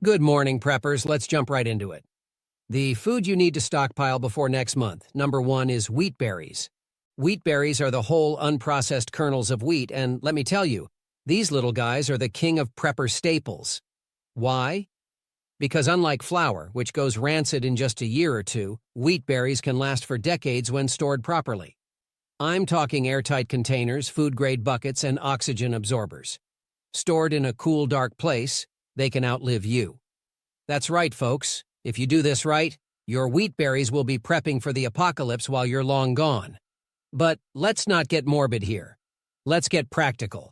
Good morning, preppers. Let's jump right into it. The food you need to stockpile before next month. Number 1 is wheat berries. Wheat berries are the whole unprocessed kernels of wheat, and let me tell you, these little guys are the king of prepper staples. Why? Because unlike flour, which goes rancid in just a year or two, wheat berries can last for decades when stored properly. I'm talking airtight containers, food-grade buckets, and oxygen absorbers. Stored in a cool, dark place, they can outlive you. That's right, folks. If you do this right, your wheat berries will be prepping for the apocalypse while you're long gone. But let's not get morbid here. Let's get practical.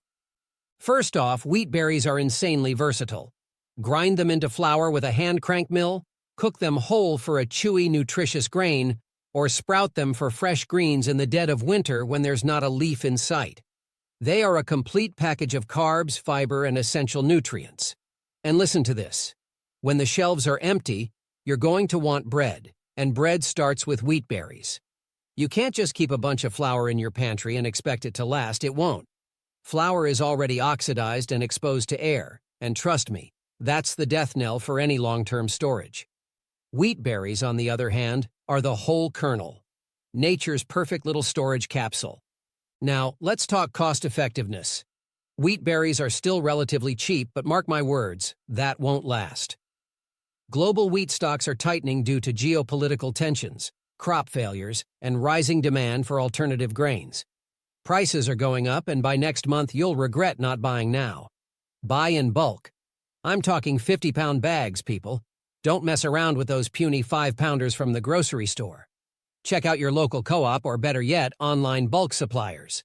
First off, wheat berries are insanely versatile. Grind them into flour with a hand crank mill, cook them whole for a chewy, nutritious grain, or sprout them for fresh greens in the dead of winter when there's not a leaf in sight. They are a complete package of carbs, fiber, and essential nutrients. And listen to this. When the shelves are empty, you're going to want bread, and bread starts with wheat berries. You can't just keep a bunch of flour in your pantry and expect it to last. It won't. Flour is already oxidized and exposed to air, and trust me, that's the death knell for any long-term storage. Wheat berries, on the other hand, are the whole kernel. Nature's perfect little storage capsule. Now, let's talk cost-effectiveness. Wheat berries are still relatively cheap, but mark my words, that won't last. Global wheat stocks are tightening due to geopolitical tensions, crop failures, and rising demand for alternative grains. Prices are going up, and by next month you'll regret not buying now. Buy in bulk. I'm talking 50-pound bags, people. Don't mess around with those puny 5-pounders from the grocery store. Check out your local co-op or, better yet, online bulk suppliers.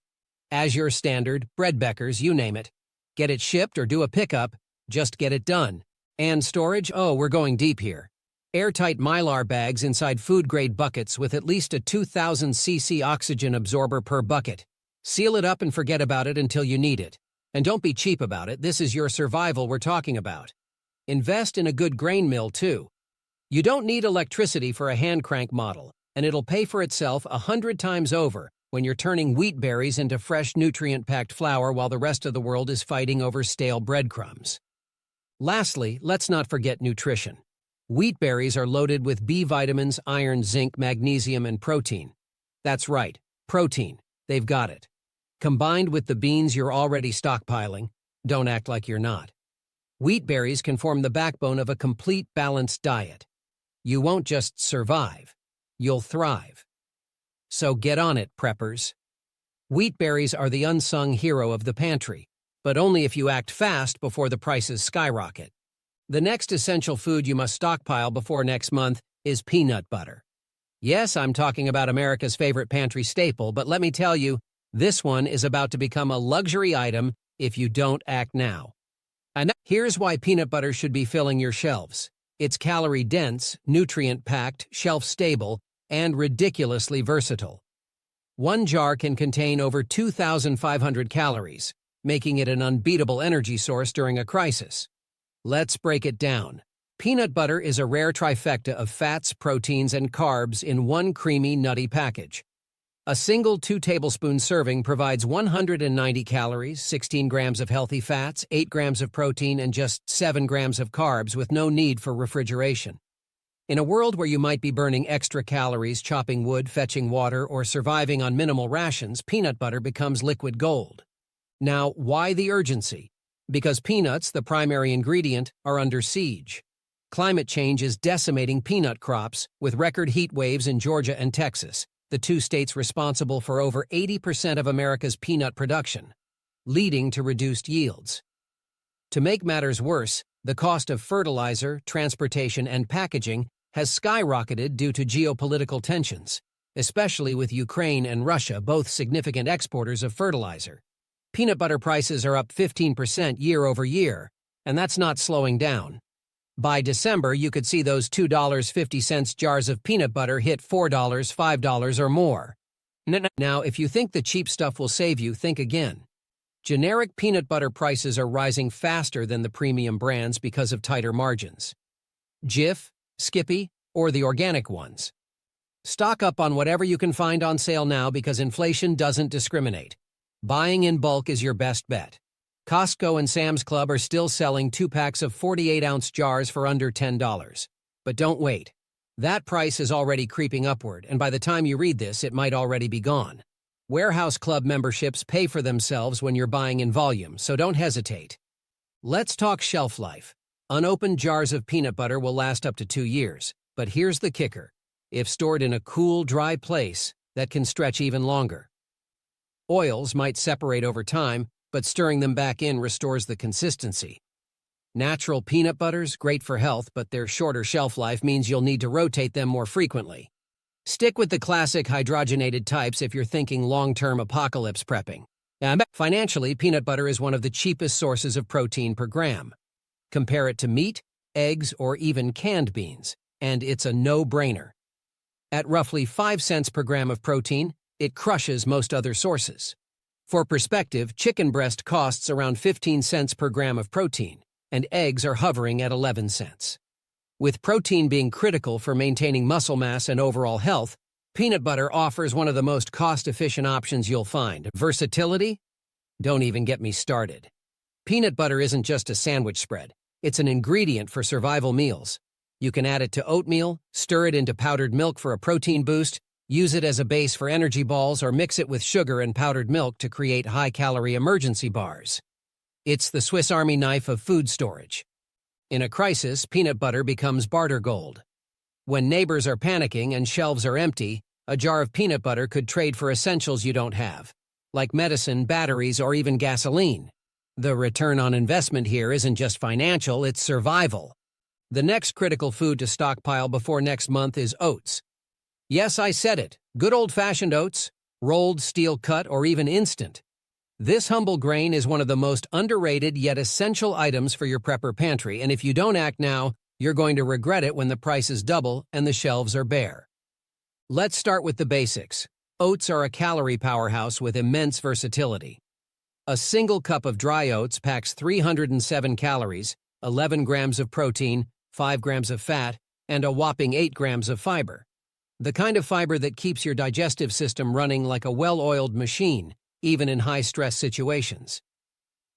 Azure Standard, Breadbeckers, you name it. Get it shipped or do a pickup, just get it done. And storage? Oh, we're going deep here. Airtight Mylar bags inside food-grade buckets with at least a 2,000 cc oxygen absorber per bucket. Seal it up and forget about it until you need it. And don't be cheap about it, this is your survival we're talking about. Invest in a good grain mill, too. You don't need electricity for a hand crank model, and it'll pay for itself 100 times over when you're turning wheat berries into fresh, nutrient-packed flour while the rest of the world is fighting over stale breadcrumbs. Lastly, let's not forget nutrition. Wheat berries are loaded with B vitamins, iron, zinc, magnesium, and protein. That's right, protein. They've got it. Combined with the beans you're already stockpiling, don't act like you're not. Wheat berries can form the backbone of a complete, balanced diet. You won't just survive, you'll thrive. So get on it, preppers. Wheat berries are the unsung hero of the pantry, but only if you act fast before the prices skyrocket. The next essential food you must stockpile before next month is peanut butter. Yes, I'm talking about America's favorite pantry staple, but let me tell you, this one is about to become a luxury item if you don't act now. And here's why peanut butter should be filling your shelves. It's calorie-dense, nutrient-packed, shelf-stable, and ridiculously versatile. One jar can contain over 2,500 calories, making it an unbeatable energy source during a crisis. Let's break it down. Peanut butter is a rare trifecta of fats, proteins, and carbs in one creamy, nutty package. A single 2-tablespoon serving provides 190 calories, 16 grams of healthy fats, 8 grams of protein, and just 7 grams of carbs with no need for refrigeration. In a world where you might be burning extra calories chopping wood, fetching water, or surviving on minimal rations, peanut butter becomes liquid gold. Now, why the urgency? Because peanuts, the primary ingredient, are under siege. Climate change is decimating peanut crops, with record heat waves in Georgia and Texas, the 2 states responsible for over 80% of America's peanut production, leading to reduced yields. To make matters worse, the cost of fertilizer, transportation, and packaging has skyrocketed due to geopolitical tensions, especially with Ukraine and Russia, both significant exporters of fertilizer. Peanut butter prices are up 15% year over year, and that's not slowing down. By December, you could see those $2.50 jars of peanut butter hit $4, $5 or more. Now, if you think the cheap stuff will save you, think again. Generic peanut butter prices are rising faster than the premium brands because of tighter margins. Jif, Skippy, or the organic ones. Stock up on whatever you can find on sale now because inflation doesn't discriminate. Buying in bulk is your best bet. Costco and Sam's Club are still selling 2-packs of 48-ounce jars for under $10. But don't wait. That price is already creeping upward, and by the time you read this, it might already be gone. Warehouse Club memberships pay for themselves when you're buying in volume, so don't hesitate. Let's talk shelf life. Unopened jars of peanut butter will last up to 2 years, but here's the kicker. If stored in a cool, dry place, that can stretch even longer. Oils might separate over time, but stirring them back in restores the consistency. Natural peanut butters, great for health, but their shorter shelf life means you'll need to rotate them more frequently. Stick with the classic hydrogenated types if you're thinking long-term apocalypse prepping. Financially, peanut butter is one of the cheapest sources of protein per gram. Compare it to meat, eggs, or even canned beans, and it's a no-brainer. At roughly 5 cents per gram of protein, it crushes most other sources. For perspective, chicken breast costs around 15 cents per gram of protein, and eggs are hovering at 11 cents. With protein being critical for maintaining muscle mass and overall health, peanut butter offers one of the most cost-efficient options you'll find. Versatility? Don't even get me started. Peanut butter isn't just a sandwich spread. It's an ingredient for survival meals. You can add it to oatmeal, stir it into powdered milk for a protein boost, use it as a base for energy balls, or mix it with sugar and powdered milk to create high-calorie emergency bars. It's the Swiss Army knife of food storage. In a crisis, peanut butter becomes barter gold. When neighbors are panicking and shelves are empty, a jar of peanut butter could trade for essentials you don't have, like medicine, batteries, or even gasoline. The return on investment here isn't just financial, it's survival. The next critical food to stockpile before next month is oats. Yes, I said it. Good old-fashioned oats, rolled, steel-cut, or even instant. This humble grain is one of the most underrated yet essential items for your prepper pantry, and if you don't act now, you're going to regret it when the prices double and the shelves are bare. Let's start with the basics. Oats are a calorie powerhouse with immense versatility. A single cup of dry oats packs 307 calories, 11 grams of protein, 5 grams of fat, and a whopping 8 grams of fiber. The kind of fiber that keeps your digestive system running like a well-oiled machine, even in high-stress situations.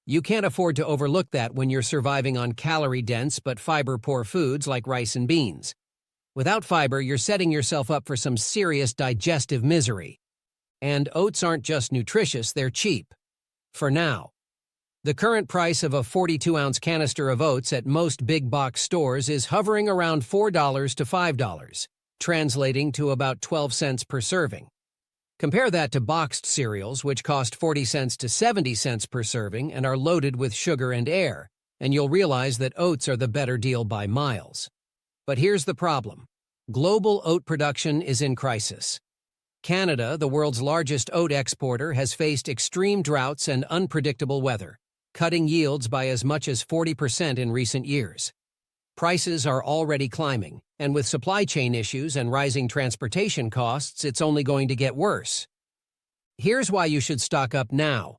You can't afford to overlook that when you're surviving on calorie-dense but fiber-poor foods like rice and beans. Without fiber, you're setting yourself up for some serious digestive misery. And oats aren't just nutritious, they're cheap. For now. The current price of a 42-ounce canister of oats at most big-box stores is hovering around $4 to $5, translating to about 12 cents per serving. Compare that to boxed cereals, which cost 40 cents to 70 cents per serving and are loaded with sugar and air, and you'll realize that oats are the better deal by miles. But here's the problem. Global oat production is in crisis. Canada, the world's largest oat exporter, has faced extreme droughts and unpredictable weather, cutting yields by as much as 40% in recent years. Prices are already climbing, and with supply chain issues and rising transportation costs, it's only going to get worse. Here's why you should stock up now.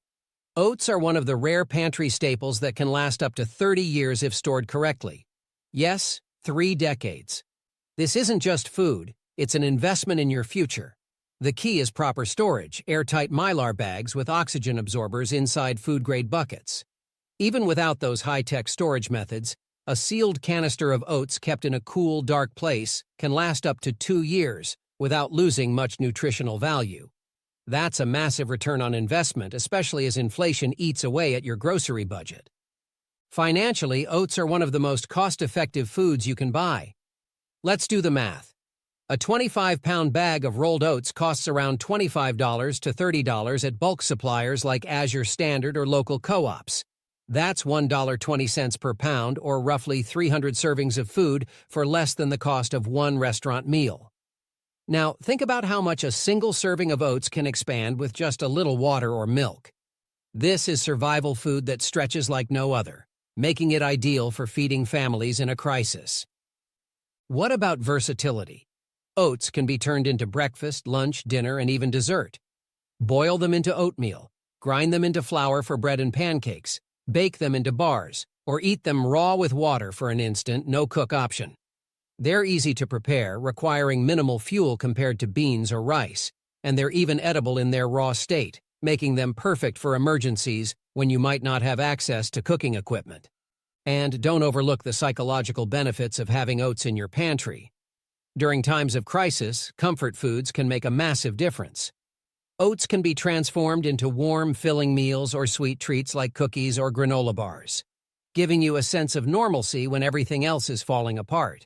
Oats are one of the rare pantry staples that can last up to 30 years if stored correctly. Yes, 3 decades. This isn't just food, it's an investment in your future. The key is proper storage, airtight Mylar bags with oxygen absorbers inside food-grade buckets. Even without those high-tech storage methods, a sealed canister of oats kept in a cool, dark place can last up to 2 years without losing much nutritional value. That's a massive return on investment, especially as inflation eats away at your grocery budget. Financially, oats are one of the most cost-effective foods you can buy. Let's do the math. A 25-pound bag of rolled oats costs around $25 to $30 at bulk suppliers like Azure Standard or local co-ops. That's $1.20 per pound, or roughly 300 servings of food for less than the cost of one restaurant meal. Now, think about how much a single serving of oats can expand with just a little water or milk. This is survival food that stretches like no other, making it ideal for feeding families in a crisis. What about versatility? Oats can be turned into breakfast, lunch, dinner, and even dessert. Boil them into oatmeal, grind them into flour for bread and pancakes, bake them into bars, or eat them raw with water for an instant, no-cook option. They're easy to prepare, requiring minimal fuel compared to beans or rice, and they're even edible in their raw state, making them perfect for emergencies when you might not have access to cooking equipment. And don't overlook the psychological benefits of having oats in your pantry. During times of crisis, comfort foods can make a massive difference. Oats can be transformed into warm, filling meals or sweet treats like cookies or granola bars, giving you a sense of normalcy when everything else is falling apart.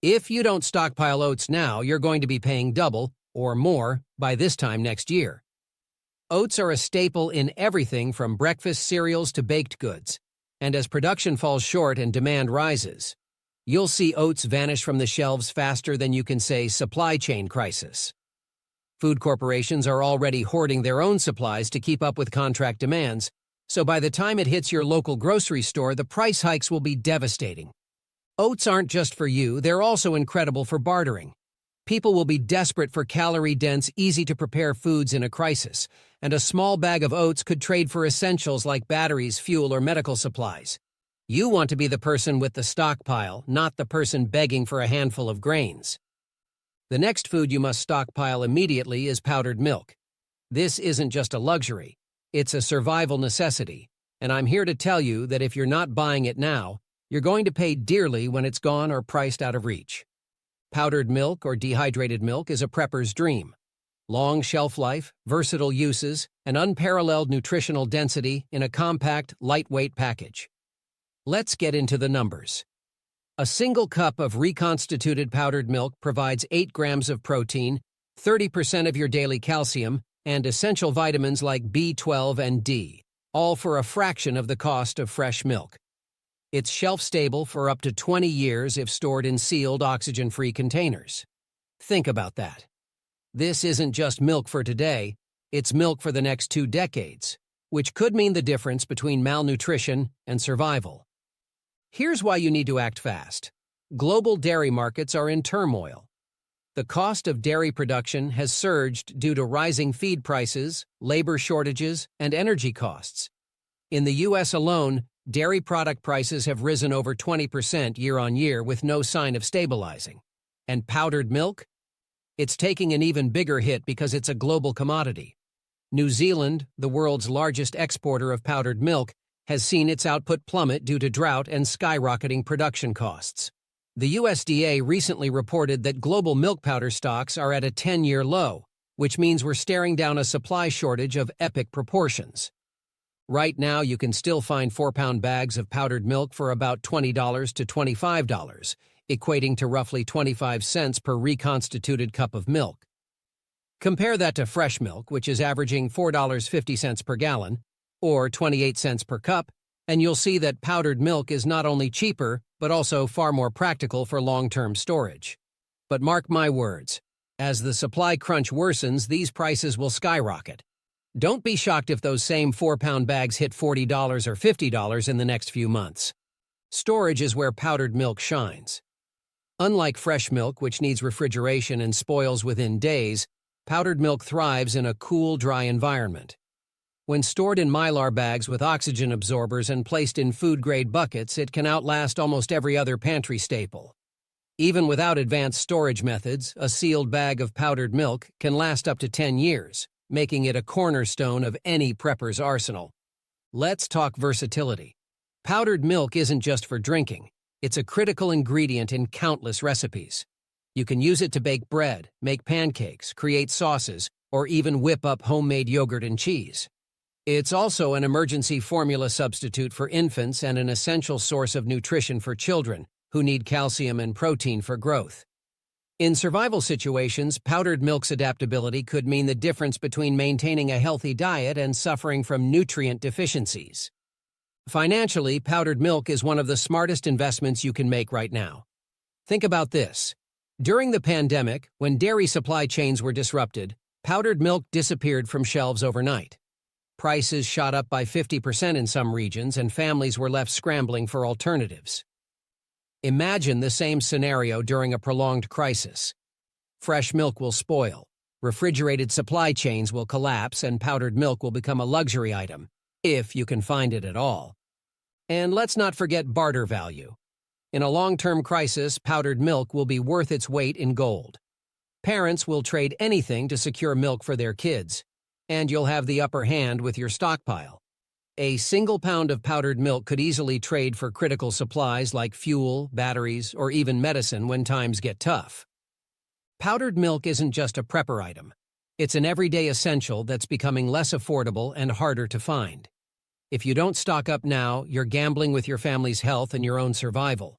If you don't stockpile oats now, you're going to be paying double or more by this time next year. Oats are a staple in everything from breakfast cereals to baked goods, and as production falls short and demand rises, you'll see oats vanish from the shelves faster than you can say supply chain crisis. Food corporations are already hoarding their own supplies to keep up with contract demands, so by the time it hits your local grocery store, the price hikes will be devastating. Oats aren't just for you, they're also incredible for bartering. People will be desperate for calorie-dense, easy-to-prepare foods in a crisis, and a small bag of oats could trade for essentials like batteries, fuel, or medical supplies. You want to be the person with the stockpile, not the person begging for a handful of grains. The next food you must stockpile immediately is powdered milk. This isn't just a luxury, it's a survival necessity, and I'm here to tell you that if you're not buying it now, you're going to pay dearly when it's gone or priced out of reach. Powdered milk or dehydrated milk is a prepper's dream. Long shelf life, versatile uses, and unparalleled nutritional density in a compact, lightweight package. Let's get into the numbers. A single cup of reconstituted powdered milk provides 8 grams of protein, 30% of your daily calcium, and essential vitamins like B12 and D, all for a fraction of the cost of fresh milk. It's shelf-stable for up to 20 years if stored in sealed, oxygen-free containers. Think about that. This isn't just milk for today, it's milk for the next 2 decades, which could mean the difference between malnutrition and survival. Here's why you need to act fast. Global dairy markets are in turmoil. The cost of dairy production has surged due to rising feed prices, labor shortages, and energy costs. In the U.S. alone, dairy product prices have risen over 20% year-on-year with no sign of stabilizing. And powdered milk? It's taking an even bigger hit because it's a global commodity. New Zealand, the world's largest exporter of powdered milk, has seen its output plummet due to drought and skyrocketing production costs. The USDA recently reported that global milk powder stocks are at a 10-year low, which means we're staring down a supply shortage of epic proportions. Right now, you can still find 4-pound bags of powdered milk for about $20 to $25, equating to roughly 25 cents per reconstituted cup of milk. Compare that to fresh milk, which is averaging $4.50 per gallon, or 28 cents per cup, and you'll see that powdered milk is not only cheaper, but also far more practical for long-term storage. But mark my words, as the supply crunch worsens, these prices will skyrocket. Don't be shocked if those same 4-pound bags hit $40 or $50 in the next few months. Storage is where powdered milk shines. Unlike fresh milk, which needs refrigeration and spoils within days, powdered milk thrives in a cool, dry environment. When stored in Mylar bags with oxygen absorbers and placed in food-grade buckets, it can outlast almost every other pantry staple. Even without advanced storage methods, a sealed bag of powdered milk can last up to 10 years, making it a cornerstone of any prepper's arsenal. Let's talk versatility. Powdered milk isn't just for drinking. It's a critical ingredient in countless recipes. You can use it to bake bread, make pancakes, create sauces, or even whip up homemade yogurt and cheese. It's also an emergency formula substitute for infants and an essential source of nutrition for children who need calcium and protein for growth. In survival situations, powdered milk's adaptability could mean the difference between maintaining a healthy diet and suffering from nutrient deficiencies. Financially, powdered milk is one of the smartest investments you can make right now. Think about this. During the pandemic, when dairy supply chains were disrupted, powdered milk disappeared from shelves overnight. Prices shot up by 50% in some regions, and families were left scrambling for alternatives. Imagine the same scenario during a prolonged crisis. Fresh milk will spoil, refrigerated supply chains will collapse, and powdered milk will become a luxury item, if you can find it at all. And let's not forget barter value. In a long-term crisis, powdered milk will be worth its weight in gold. Parents will trade anything to secure milk for their kids, and you'll have the upper hand with your stockpile. A single pound of powdered milk could easily trade for critical supplies like fuel, batteries, or even medicine when times get tough. Powdered milk isn't just a prepper item. It's an everyday essential that's becoming less affordable and harder to find. If you don't stock up now, you're gambling with your family's health and your own survival.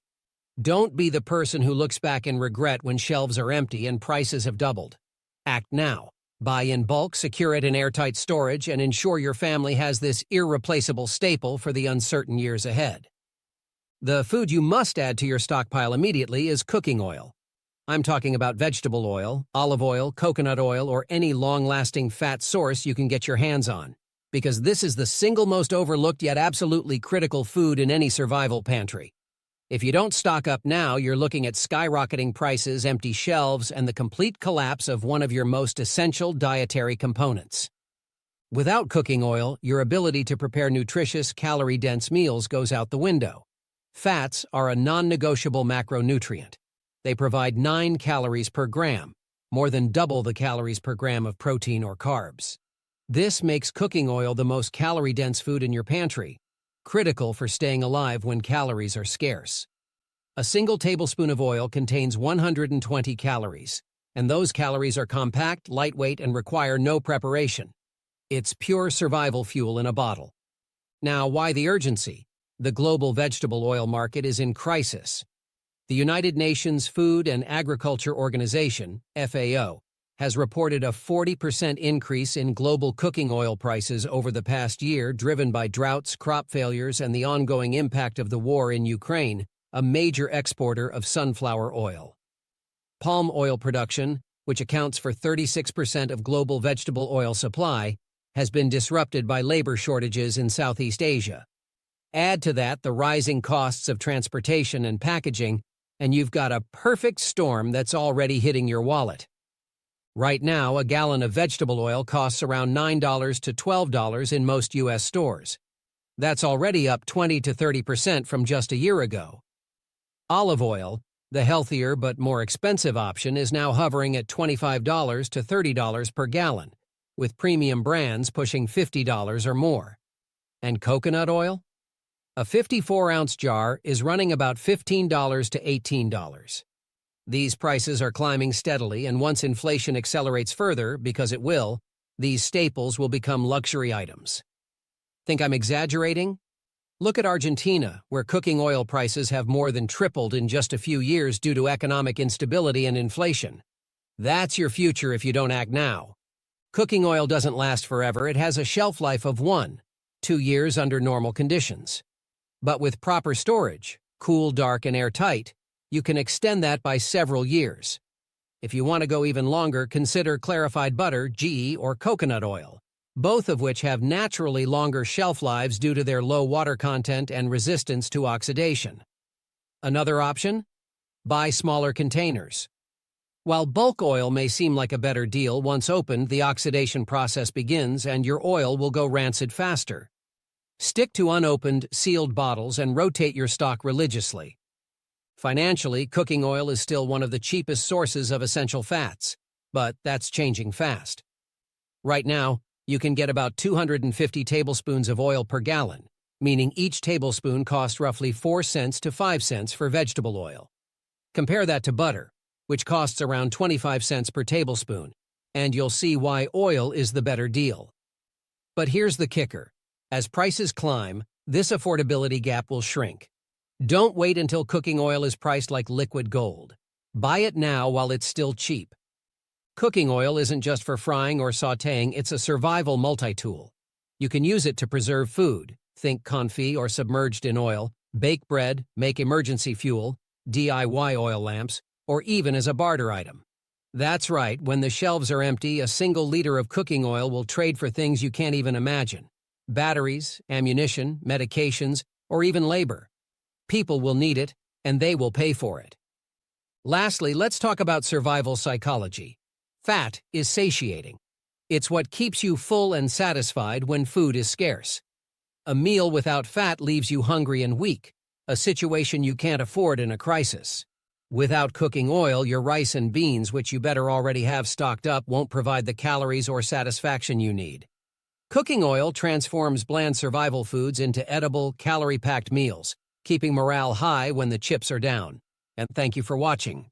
Don't be the person who looks back in regret when shelves are empty and prices have doubled. Act now. Buy in bulk, secure it in airtight storage, and ensure your family has this irreplaceable staple for the uncertain years ahead. The food you must add to your stockpile immediately is cooking oil. I'm talking about vegetable oil, olive oil, coconut oil, or any long-lasting fat source you can get your hands on, because this is the single most overlooked yet absolutely critical food in any survival pantry. If you don't stock up now, you're looking at skyrocketing prices, empty shelves, and the complete collapse of one of your most essential dietary components. Without cooking oil, your ability to prepare nutritious, calorie-dense meals goes out the window. Fats are a non-negotiable macronutrient. They provide 9 calories per gram, more than double the calories per gram of protein or carbs. This makes cooking oil the most calorie-dense food in your pantry, critical for staying alive when calories are scarce. A single tablespoon of oil contains 120 calories, and those calories are compact, lightweight, and require no preparation. It's pure survival fuel in a bottle. Now, why the urgency? The global vegetable oil market is in crisis. The United Nations Food and Agriculture Organization, FAO, has reported a 40% increase in global cooking oil prices over the past year, driven by droughts, crop failures, and the ongoing impact of the war in Ukraine, a major exporter of sunflower oil. Palm oil production, which accounts for 36% of global vegetable oil supply, has been disrupted by labor shortages in Southeast Asia. Add to that the rising costs of transportation and packaging, and you've got a perfect storm that's already hitting your wallet. Right now, a gallon of vegetable oil costs around $9 to $12 in most U.S. stores. That's already up 20 to 30% from just a year ago. Olive oil, the healthier but more expensive option, is now hovering at $25 to $30 per gallon, with premium brands pushing $50 or more. And coconut oil? A 54-ounce jar is running about $15 to $18. These prices are climbing steadily, and once inflation accelerates further, because it will, these staples will become luxury items. Think I'm exaggerating? Look at Argentina, where cooking oil prices have more than tripled in just a few years due to economic instability and inflation. That's your future if you don't act now. Cooking oil doesn't last forever. It has a shelf life of 1-2 years under normal conditions. But with proper storage, cool, dark, and airtight, you can extend that by several years. If you want to go even longer, consider clarified butter, ghee, or coconut oil, both of which have naturally longer shelf lives due to their low water content and resistance to oxidation. Another option? Buy smaller containers. While bulk oil may seem like a better deal, once opened, the oxidation process begins and your oil will go rancid faster. Stick to unopened, sealed bottles and rotate your stock religiously. Financially, cooking oil is still one of the cheapest sources of essential fats, but that's changing fast. Right now, you can get about 250 tablespoons of oil per gallon, meaning each tablespoon costs roughly 4 cents to 5 cents for vegetable oil. Compare that to butter, which costs around 25 cents per tablespoon, and you'll see why oil is the better deal. But here's the kicker. As prices climb, this affordability gap will shrink. Don't wait until cooking oil is priced like liquid gold. Buy it now while it's still cheap. Cooking oil isn't just for frying or sautéing, it's a survival multi-tool. You can use it to preserve food, think confit or submerged in oil, bake bread, make emergency fuel, DIY oil lamps, or even as a barter item. That's right, when the shelves are empty, a single liter of cooking oil will trade for things you can't even imagine. Batteries, ammunition, medications, or even labor. People will need it, and they will pay for it. Lastly, let's talk about survival psychology. Fat is satiating. It's what keeps you full and satisfied when food is scarce. A meal without fat leaves you hungry and weak, a situation you can't afford in a crisis. Without cooking oil, your rice and beans, which you better already have stocked up, won't provide the calories or satisfaction you need. Cooking oil transforms bland survival foods into edible, calorie-packed meals, keeping morale high when the chips are down. And thank you for watching.